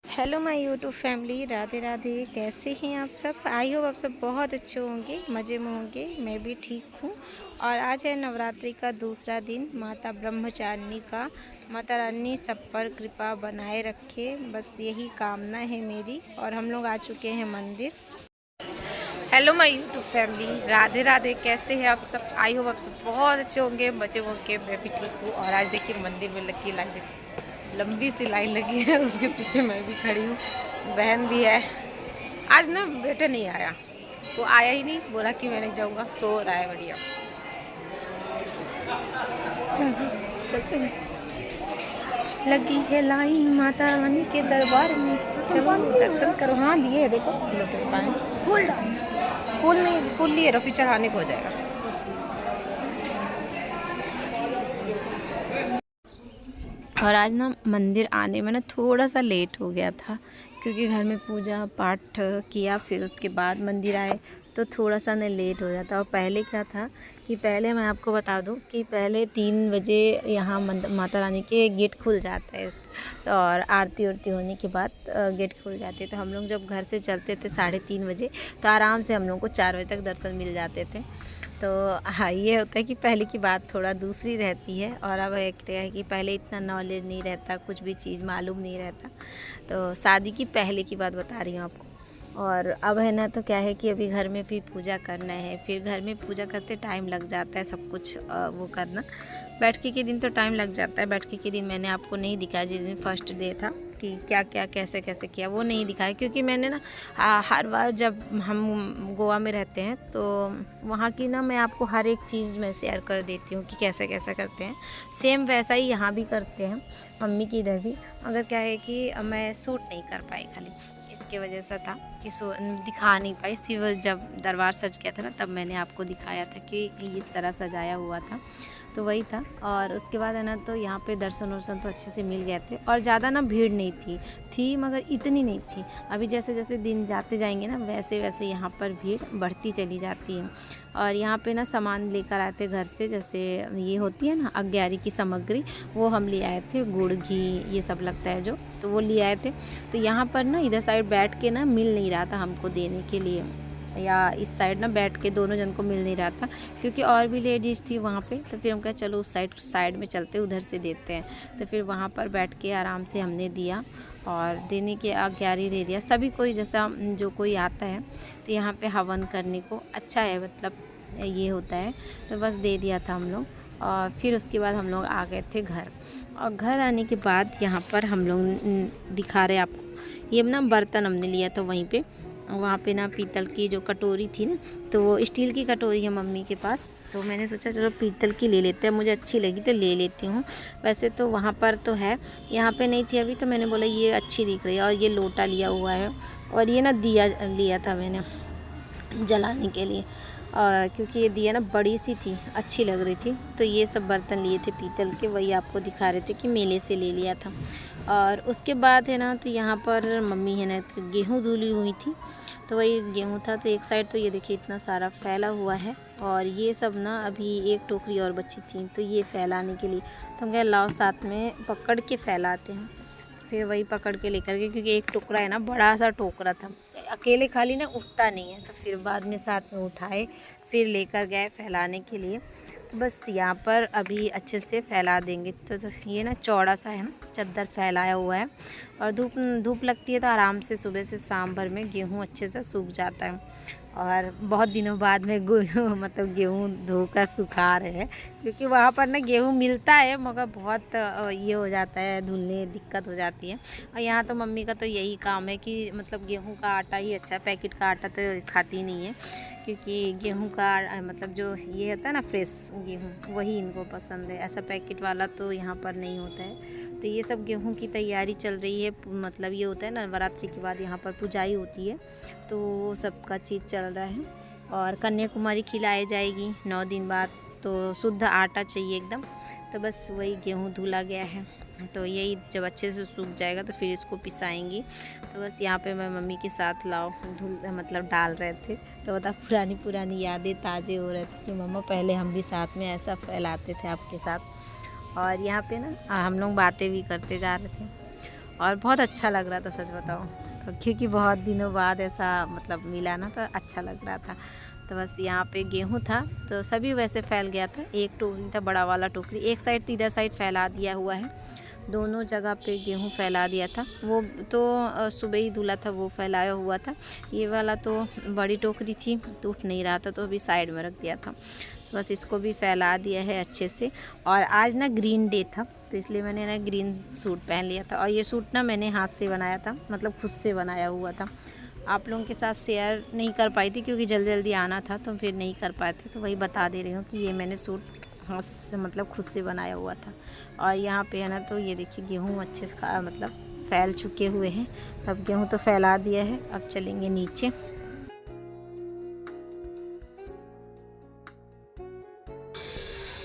Hello my YouTube family, Radhe Radhe. कैसे हैं आप सब? आई होप आप सब बहुत अच्छे होंगे, मज़े में होंगे। मैं भी ठीक हूँ। और आज है नवरात्रि का दूसरा दिन, माता ब्रह्मचारिणी का। माता रानी सब पर कृपा बनाए रखे, बस यही कामना है मेरी। और हम लोग आ चुके हैं मंदिर। Hello my YouTube family, Radhe Radhe. कैसे हैं आप सब? आई होप आप सब बहुत अच्छे होंगे, मज़े में होंगे। मैं भी ठीक हूँ। और आज देखिए मंदिर में लगी लाइन, लंबी सी लाइन लगी है, उसके पीछे मैं भी खड़ी हूँ, बहन भी है। आज ना बेटा नहीं आया, वो आया ही नहीं, बोला कि मैं नहीं जाऊँगा, सो रहा है बढ़िया। चलते हैं। लगी है लाइन माता रानी के दरबार में, चलो दर्शन करो। हाँ लिए देखो, फूल फूल नहीं, फूल लिए रफी चढ़ाने को हो जाएगा। और आज ना मंदिर आने में ना थोड़ा सा लेट हो गया था, क्योंकि घर में पूजा पाठ किया, फिर उसके बाद मंदिर आए, तो थोड़ा सा ना लेट हो जाता। और पहले क्या था कि पहले मैं आपको बता दूं कि पहले 3 बजे यहाँ माता रानी के गेट खुल जाता है, और आरती उरती होने के बाद गेट खुल जाते। तो हम लोग जब घर से चलते थे 3:30 बजे, तो आराम से हम लोग को 4 बजे तक दर्शन मिल जाते थे। तो हाँ, ये होता है कि पहले की बात थोड़ा दूसरी रहती है। और अब एक है कि पहले इतना नॉलेज नहीं रहता, कुछ भी चीज़ मालूम नहीं रहता। तो शादी की पहले की बात बता रही हूँ आपको। और अब है ना, तो क्या है कि अभी घर में भी पूजा करना है, फिर घर में पूजा करते टाइम लग जाता है सब कुछ वो करना। बैठकी के दिन तो टाइम लग जाता है। बैठकी के दिन मैंने आपको नहीं दिखाया, जिस दिन फर्स्ट डे था कि क्या क्या कैसे कैसे किया, वो नहीं दिखाया, क्योंकि मैंने ना हर बार जब हम गोवा में रहते हैं तो वहाँ की ना मैं आपको हर एक चीज़ में शेयर कर देती हूँ कि कैसे कैसे करते हैं। सेम वैसा ही यहाँ भी करते हैं, मम्मी की इधर भी। मगर क्या है कि मैं सूट नहीं कर पाई, खाली इसके वजह से था कि दिखा नहीं पाई। सिर्फ जब दरबार सज गया था ना, तब मैंने आपको दिखाया था कि इस तरह सजाया हुआ था, तो वही था। और उसके बाद है ना, तो यहाँ पे दर्शन वर्शन तो अच्छे से मिल गए थे, और ज़्यादा ना भीड़ नहीं थी मगर इतनी नहीं थी। अभी जैसे जैसे दिन जाते जाएंगे ना, वैसे वैसे यहाँ पर भीड़ बढ़ती चली जाती है। और यहाँ पे ना सामान लेकर आए थे घर से, जैसे ये होती है ना अग्यारी की सामग्री, वो हम ले आए थे। गुड़ घी ये सब लगता है जो, तो वो ले आए थे। तो यहाँ पर ना इधर साइड बैठ के ना मिल नहीं रहा था हमको देने के लिए, या इस साइड ना बैठ के दोनों जन को मिल नहीं रहा था, क्योंकि और भी लेडीज़ थी वहाँ पे। तो फिर हम कहा चलो उस साइड में चलते, उधर से देते हैं। तो फिर वहाँ पर बैठ के आराम से हमने दिया, और देने के आज्ञारी दे दिया सभी कोई, जैसा जो कोई आता है। तो यहाँ पे हवन करने को अच्छा है, मतलब ये होता है, तो बस दे दिया था हम लोग। और फिर उसके बाद हम लोग आ गए थे घर। और घर आने के बाद यहाँ पर हम लोग दिखा रहे आपको, ये ना बर्तन हमने लिया था वहीं पे। वहाँ पे ना पीतल की जो कटोरी थी ना, तो वो स्टील की कटोरी है मम्मी के पास, तो मैंने सोचा चलो पीतल की ले लेते हैं, मुझे अच्छी लगी तो ले लेती हूँ। वैसे तो वहाँ पर तो है, यहाँ पे नहीं थी अभी, तो मैंने बोला ये अच्छी दिख रही है। और ये लोटा लिया हुआ है, और ये ना दिया लिया था मैंने जलाने के लिए, और क्योंकि ये दिया ना बड़ी सी थी, अच्छी लग रही थी। तो ये सब बर्तन लिए थे पीतल के, वही आपको दिखा रहे थे कि मेले से ले लिया था। और उसके बाद है ना, तो यहाँ पर मम्मी है ना गेहूँ धुली हुई थी, तो वही गेहूँ था। तो एक साइड तो ये देखिए इतना सारा फैला हुआ है, और ये सब ना अभी एक टोकरी और बची थी, तो ये फैलाने के लिए तो हम कहे लाओ साथ में पकड़ के फैलाते हैं। फिर वही पकड़ के लेकर के, क्योंकि एक टुकड़ा है ना, बड़ा सा टोकरा था, अकेले खाली ना उठता नहीं है, तो फिर बाद में साथ में उठाए, फिर लेकर गए फैलाने के लिए। तो बस यहाँ पर अभी अच्छे से फैला देंगे। तो ये ना चौड़ा सा है ना, चद्दर फैलाया हुआ है, और धूप धूप लगती है तो आराम से सुबह से शाम भर में गेहूँ अच्छे से सूख जाता है। और बहुत दिनों बाद में मतलब गेहूँ धोकर सुखा रहे हैं, क्योंकि वहाँ पर ना गेहूँ मिलता है, मगर बहुत ये हो जाता है, धुलने दिक्कत हो जाती है। और यहाँ तो मम्मी का तो यही काम है कि मतलब गेहूँ का आटा ही अच्छा है, पैकेट का आटा तो खाती नहीं है, क्योंकि गेहूँ का मतलब जो ये होता है ना फ्रेश गेहूँ, वही इनको पसंद है। ऐसा पैकेट वाला तो यहाँ पर नहीं होता है। तो ये सब गेहूँ की तैयारी चल रही है, मतलब ये होता है ना नवरात्रि के बाद यहाँ पर पूजाई होती है, तो वो सब का चीज़ चल रहा है। और कन्याकुमारी खिलाई जाएगी 9 दिन बाद, तो शुद्ध आटा चाहिए एकदम। तो बस वही गेहूँ धुला गया है, तो यही जब अच्छे से सूख जाएगा तो फिर इसको पिसाएंगी। तो बस यहाँ पे मैं मम्मी के साथ मतलब डाल रहे थे, तो बता पुरानी यादें ताज़े हो रहे थे कि मम्मा पहले हम भी साथ में ऐसा फैलाते थे आपके साथ। और यहाँ पे ना हम लोग बातें भी करते जा रहे थे और बहुत अच्छा लग रहा था सच बताओ, तो क्योंकि बहुत दिनों बाद ऐसा मतलब मिला ना, तो अच्छा लग रहा था। तो बस यहाँ पे गेहूँ था तो सभी वैसे फैल गया था। एक टोकरी था बड़ा वाला टोकरी, एक साइड तो इधर साइड फैला दिया हुआ है, दोनों जगह पे गेहूँ फैला दिया था। वो तो सुबह ही धुला था, वो फैलाया हुआ था। ये वाला तो बड़ी टोकरी थी तो उठ नहीं रहा था, तो अभी साइड में रख दिया था। बस इसको भी फैला दिया है अच्छे से। और आज ना ग्रीन डे था, तो इसलिए मैंने ना ग्रीन सूट पहन लिया था। और ये सूट ना मैंने हाथ से बनाया था, मतलब खुद से बनाया हुआ था। आप लोगों के साथ शेयर नहीं कर पाई थी क्योंकि जल्दी आना था, तो फिर नहीं कर पाए थे। तो वही बता दे रही हूँ कि ये मैंने सूट हाथ से मतलब खुद से बनाया हुआ था। और यहाँ पे है ना, तो ये देखिए गेहूँ अच्छे से मतलब फैल चुके हुए हैं। अब गेहूँ तो फैला दिया है, अब चलेंगे नीचे।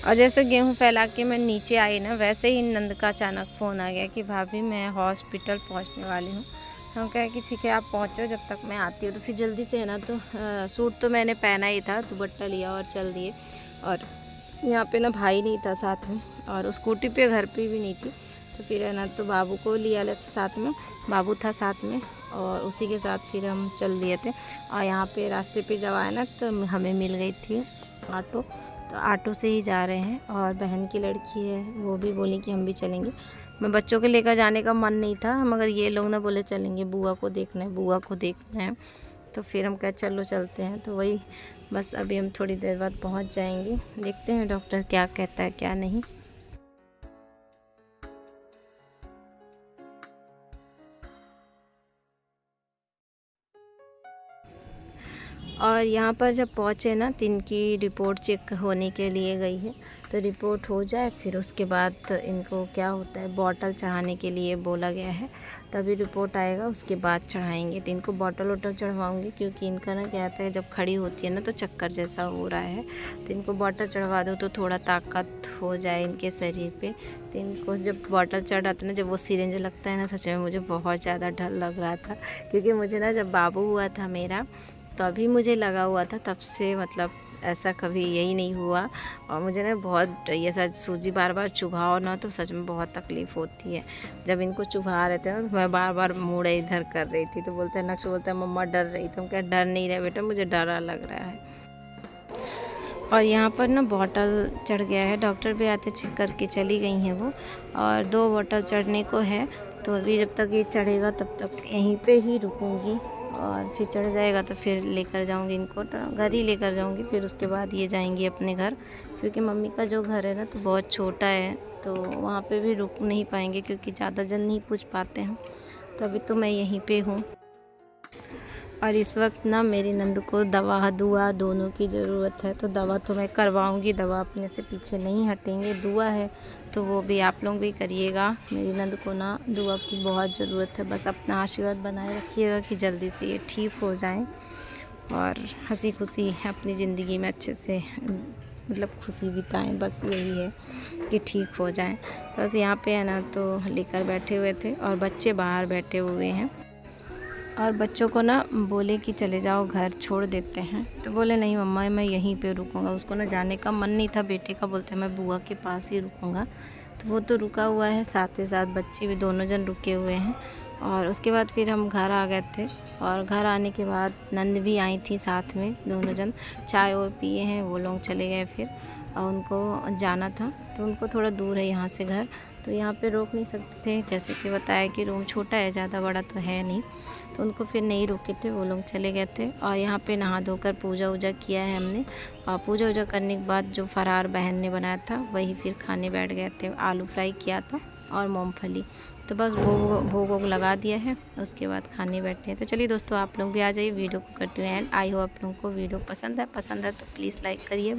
और जैसे गेहूँ फैला के मैं नीचे आई ना, वैसे ही नंद का अचानक फ़ोन आ गया कि भाभी मैं हॉस्पिटल पहुँचने वाली हूँ। हम कहे कि ठीक है आप पहुँचो, जब तक मैं आती हूँ। तो फिर जल्दी से है ना, तो सूट तो मैंने पहना ही था, दुपट्टा लिया और चल दिए। और यहाँ पे ना भाई नहीं था साथ में, और स्कूटी पे घर पे भी नहीं थी। तो फिर है ना, तो बाबू को लिया ले साथ में, बाबू था साथ में, और उसी के साथ फिर हम चल दिए थे। और यहाँ पे रास्ते पे जब आया ना, तो हमें मिल गई थी ऑटो, तो ऑटो से ही जा रहे हैं। और बहन की लड़की है, वो भी बोली कि हम भी चलेंगे। मैं बच्चों को लेकर जाने का मन नहीं था, मगर ये लोग ना बोले चलेंगे, बुआ को देखना है, बुआ को देखना है। तो फिर हम कहे चलो चलते हैं। तो वही बस अभी हम थोड़ी देर बाद पहुंच जाएंगे, देखते हैं डॉक्टर क्या कहता है क्या नहीं। और यहाँ पर जब पहुँचे ना, तो इनकी रिपोर्ट चेक होने के लिए गई है। तो रिपोर्ट हो जाए फिर उसके बाद इनको क्या होता है, बॉटल चढ़ाने के लिए बोला गया है। तभी रिपोर्ट आएगा, उसके बाद चढ़ाएंगे। तो इनको बॉटल वॉटल चढ़वाऊँगी, क्योंकि इनका ना क्या होता है, जब खड़ी होती है ना तो चक्कर जैसा हो रहा है। तो इनको बॉटल चढ़वा दो तो थोड़ा ताकत हो जाए इनके शरीर पे। तो इनको जब बॉटल चढ़ाते ना, जब वो सिरिंज लगता है ना, सच में मुझे बहुत ज़्यादा डर लग रहा था। क्योंकि मुझे ना जब बाबू हुआ था मेरा, तो अभी मुझे लगा हुआ था, तब से मतलब ऐसा कभी यही नहीं हुआ। और मुझे ना बहुत ये सच सूजी बार बार चुभाओ ना, तो सच में बहुत तकलीफ़ होती है। जब इनको चुभा रहे थे ना, मैं बार बार मुड़ इधर कर रही थी। तो बोलते हैं नक्श, बोलते हैं मम्मा डर रही। तो हम कह डर नहीं रहे बेटा, मुझे डरा लग रहा है। और यहाँ पर ना बॉटल चढ़ गया है, डॉक्टर भी आते चेक करके चली गई हैं वो। और 2 बॉटल चढ़ने को है, तो अभी जब तक ये चढ़ेगा तब तक यहीं पे ही रुकूँगी। और फिर चढ़ जाएगा तो फिर लेकर जाऊंगी इनको, घर ही लेकर जाऊंगी। फिर उसके बाद ये जाएंगी अपने घर, क्योंकि मम्मी का जो घर है ना, तो बहुत छोटा है, तो वहाँ पे भी रुक नहीं पाएंगे, क्योंकि ज़्यादा जन नहीं पूछ पाते हैं। तो अभी तो मैं यहीं पे हूँ। और इस वक्त ना मेरी नंद को दवा दुआ दोनों की ज़रूरत है, तो दवा तो मैं करवाऊँगी, दवा अपने से पीछे नहीं हटेंगे। दुआ है तो वो भी आप लोग भी करिएगा। मेरी नंद को ना दुआ की बहुत ज़रूरत है, बस अपना आशीर्वाद बनाए रखिएगा कि जल्दी से ये ठीक हो जाएं और हंसी खुशी अपनी ज़िंदगी में अच्छे से मतलब खुशी बिताएं। बस यही है कि ठीक हो जाएं। तो बस यहाँ पे है ना, तो लेकर बैठे हुए थे और बच्चे बाहर बैठे हुए हैं। और बच्चों को ना बोले कि चले जाओ घर, छोड़ देते हैं। तो बोले नहीं मम्मा मैं यहीं पे रुकूंगा। उसको ना जाने का मन नहीं था बेटे का, बोलते हैं मैं बुआ के पास ही रुकूंगा। तो वो तो रुका हुआ है, साथ ही साथ बच्चे भी दोनों जन रुके हुए हैं। और उसके बाद फिर हम घर आ गए थे। और घर आने के बाद नंद भी आई थी साथ में, दोनों जन चाय वो पिए हैं, वो लोग चले गए फिर। और उनको जाना था, तो उनको थोड़ा दूर है यहाँ से घर, तो यहाँ पे रोक नहीं सकते थे। जैसे कि बताया कि रूम छोटा है, ज़्यादा बड़ा तो है नहीं, तो उनको फिर नहीं रोके थे, वो लोग चले गए थे। और यहाँ पे नहा धोकर पूजा वूजा किया है हमने। और पूजा वूजा करने के बाद जो फरार बहन ने बनाया था वही फिर खाने बैठ गए थे। आलू फ्राई किया था और मूँगफली, तो बस भोग वोग लगा दिया है, उसके बाद खाने बैठे हैं। तो चलिए दोस्तों, आप लोग भी आ जाइए, वीडियो को करते हुए एंड। आई हो आप लोगों को वीडियो पसंद है तो प्लीज़ लाइक करिए।